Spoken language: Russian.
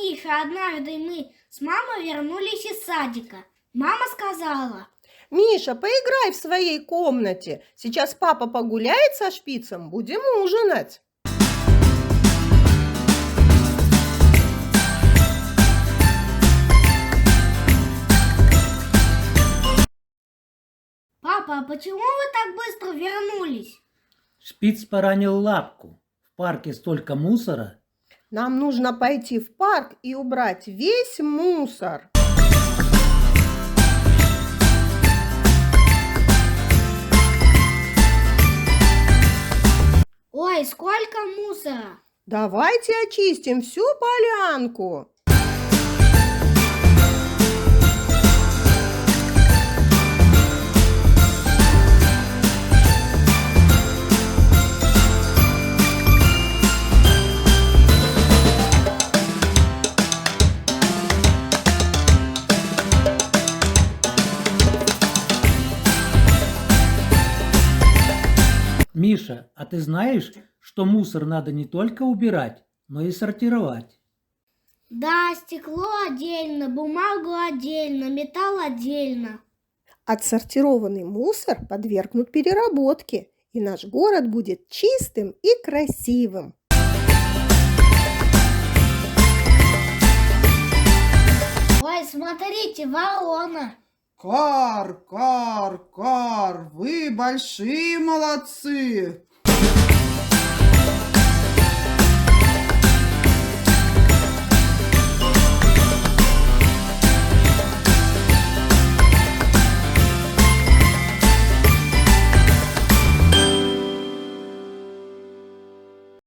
Миша, однажды мы с мамой вернулись из садика. Мама сказала: Миша, поиграй в своей комнате. Сейчас папа погуляет со шпицем, будем ужинать. папа, а почему вы так быстро вернулись? Шпиц поранил лапку. В парке столько мусора. Нам нужно пойти в парк и убрать весь мусор. Ой, сколько мусора! Давайте очистим всю полянку. Миша, а ты знаешь, что мусор надо не только убирать, но и сортировать? Да, стекло отдельно, бумагу отдельно, металл отдельно. Отсортированный мусор подвергнут переработке, и наш город будет чистым и красивым. Ой, смотрите, ворона! Кар, кар, кар, вы большие молодцы.